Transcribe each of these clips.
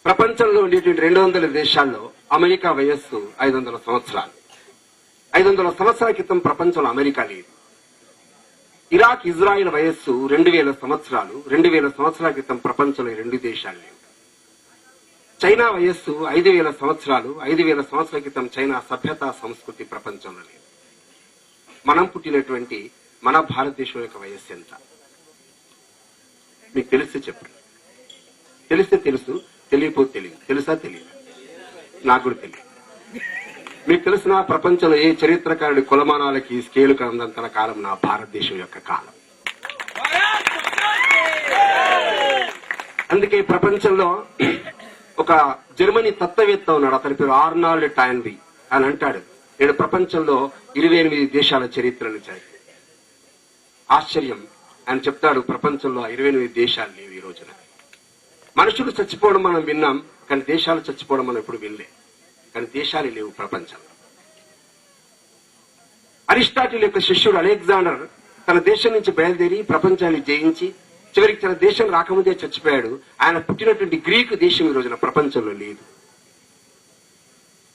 ప్రపంచంలో ఉండేటువంటి 200 దేశాల్లో అమెరికా వయస్సు 500 సంవత్సరాలు. 500 సంవత్సరాల క్రితం ప్రపంచంలో అమెరికా లేదు. ఇరాక్, ఇజ్రాయిల్ వయస్సు 2000 సంవత్సరాలు. 2000 సంవత్సరాల క్రితం ప్రపంచంలో 2 దేశాలు లేవు. చైనా వయస్సు 5000 సంవత్సరాలు. 5000 సంవత్సరాల క్రితం చైనా సభ్యత, సంస్కృతి ప్రపంచంలో లేదు. మనం పుట్టినటువంటి మన భారతదేశం యొక్క వయస్సు ఎంత? మీకు తెలిస్తే చెప్పండి. తెలిస్తే తెలుసు, తెలియకపోతే తెలియదు. తెలుసా? తెలియదు. నాకు కూడా తెలియదు. మీకు తెలిసిన ప్రపంచంలో ఏ చరిత్రకారుడి కులమానాలకి స్కేలు కందంతల కాలం నా భారతదేశం యొక్క కాలం. అందుకే ప్రపంచంలో ఒక జర్మనీ తత్వవేత్త ఉన్నాడు, అతని పేరు ఆర్నాల్డ్ టాయిన్బీ. అని అంటాడు, నేను ప్రపంచంలో 28 దేశాల చరిత్రను చదివి ఆశ్చర్యం. ఆయన చెప్తాడు, ప్రపంచంలో 28 దేశాలు లేవు ఈ రోజున. మనుషులు చచ్చిపోవడం మనం విన్నాం, కానీ దేశాలు చచ్చిపోవడం మనం ఎప్పుడు వినలే. కానీ దేశాలు లేవు ప్రపంచంలో. అరిస్టాటిల్ యొక్క శిష్యుడు అలెగ్జాండర్ తన దేశం నుంచి బయలుదేరి ప్రపంచాన్ని జయించి చివరికి తన దేశం రాకముందే చచ్చిపోయాడు. ఆయన పుట్టినటువంటి గ్రీకు దేశం ఈ రోజున ప్రపంచంలో లేదు.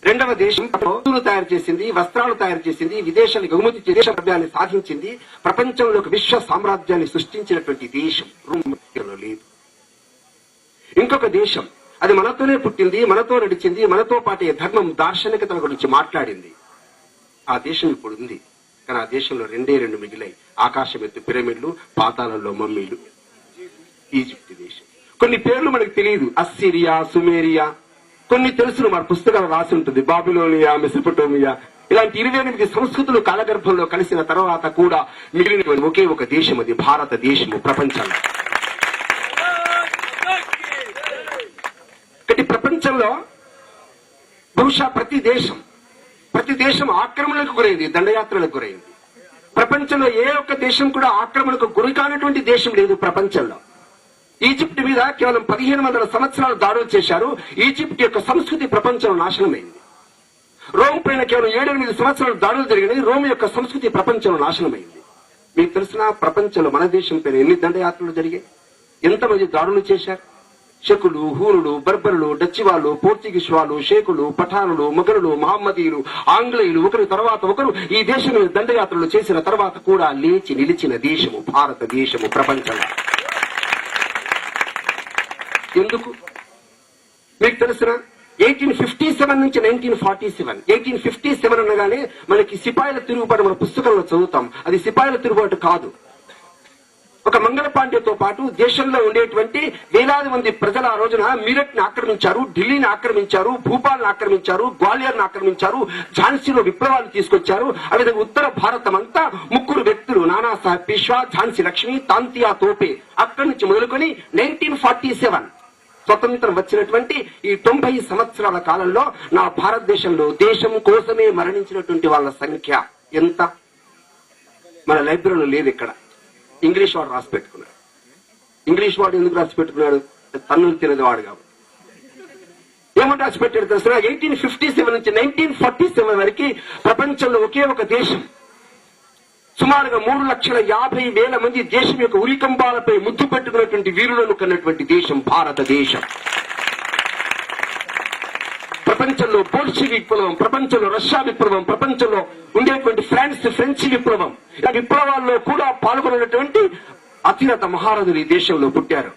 రెండవ దేశం వస్తువులు తయారు చేసింది, వస్త్రాలు తయారు చేసింది, విదేశాలకు ఎగుమతి చేసి దేశాన్ని సాధించింది, ప్రపంచంలో ఒక విశ్వ సామ్రాజ్యాన్ని సృష్టించినటువంటి దేశం రూపంలో లేదు. ఇంకొక దేశం, అది మనతోనే పుట్టింది, మనతో నడిచింది, మనతో పాటే ధర్మం, దార్శనికతల గురించి మాట్లాడింది. ఆ దేశం ఇప్పుడు ఉంది, కానీ ఆ దేశంలో 2 మిగిలాయి. ఆకాశం ఎత్తు పిరమిడ్లు, పాతాళంలో మమ్మీలు. ఈజిప్ట్ దేశం. కొన్ని పేర్లు మనకు తెలియదు, అస్సిరియా, సుమేరియా. కొన్ని తెలుసును, మన పుస్తకాలు రాసి ఉంటుంది, బాబిలోనియా, మెసొపొటేమియా. ఇలాంటి 28 సంస్కృతులు కాలగర్భంలో కలిసిన తర్వాత కూడా మిగిలిన ఒకే ఒక దేశం, అది భారతదేశము ప్రపంచంలో. ప్రపంచంలో బహుశా ప్రతి దేశం ఆక్రమణకు గురైంది, దండయాత్రలకు గురైంది. ప్రపంచంలో ఏ ఒక్క దేశం కూడా ఆక్రమణకు గురి కానటువంటి దేశం లేదు ప్రపంచంలో. ఈజిప్ట్ మీద కేవలం 1500 సంవత్సరాలు దాడులు చేశారు. ఈజిప్ట్ యొక్క సంస్కృతి ప్రపంచంలో నాశనమైంది. రోమ్ పైన కేవలం 7-8 సంవత్సరాలు దాడులు జరిగినాయి. రోమ్ యొక్క సంస్కృతి ప్రపంచంలో నాశనమైంది. మీకు తెలిసిన ప్రపంచంలో మన దేశం పైన ఎన్ని దండయాత్రలు జరిగాయి, ఎంతమంది దాడులు చేశారు. షకులు, హూనులు, బర్బరులు, డచ్ వాళ్ళు, పోర్చుగీస్ వాళ్ళు, షేకులు, పఠానులు, మొఘలులు, మహమ్మదీయులు, ఆంగ్లేయులు ఒకరి తర్వాత ఒకరు ఈ దేశం మీద దండయాత్రలు చేసిన తర్వాత కూడా లేచి నిలిచిన దేశము భారతదేశము ప్రపంచంలో. ఎందుకు మీకు తెలిసిన 1857 నుంచి 1947. 1857 అనగానే మనకి సిపాయిల తిరుగుబాటు మన పుస్తకంలో చదువుతాం. అది సిపాయిల తిరుగుబాటు కాదు. ఒక మంగళపాండేతో పాటు దేశంలో ఉండేటువంటి వేలాది మంది ప్రజలు ఆ రోజున మీరట్ ని ఆక్రమించారు, ఢిల్లీని ఆక్రమించారు, భూపాల్ని ఆక్రమించారు, గ్వాలియర్ ని ఆక్రమించారు, ఝాన్సీలో విప్లవాలు తీసుకొచ్చారు. అదేవిధంగా ఉత్తర భారతం అంతా 3 వ్యక్తులు, నానాసాహెబ్ పేష్వా, ఝాన్సీ లక్ష్మి, తాంతియా తోపే, అక్కడి నుంచి మొదలుకొని 1947 స్వతంత్రం వచ్చినటువంటి ఈ 90 సంవత్సరాల కాలంలో నా భారతదేశంలో దేశం కోసమే మరణించినటువంటి వాళ్ళ సంఖ్య ఎంత? మన లైబ్రరీలో లేదు. ఇక్కడ ఇంగ్లీష్ వాడు రాసి పెట్టుకున్నాడు. ఇంగ్లీష్ వాడు ఎందుకు రాసి పెట్టుకున్నాడు? తన్నులు తినది వాడు కాబట్టి. ఏమంటే రాసి పెట్టాడు తెలుసు, 1857 నుంచి 1947 వరకు ప్రపంచంలో ఒకే ఒక దేశం, సుమారుగా 3,50,000 మంది దేశం యొక్క ఉరికంబాలపై ముద్దు పెట్టుకున్నటువంటి వీరులను కన్నటువంటి దేశం భారతదేశం. ప్రపంచంలో బోల్షివిక్ విప్లవం, ప్రపంచంలో రష్యా విప్లవం, ప్రపంచంలో ఉండేటువంటి ఫ్రెంచ్ విప్లవం, ఇలా విప్లవాల్లో కూడా పాల్గొన్నటువంటి అత్యున్నత మహారథులు ఈ దేశంలో పుట్టారు.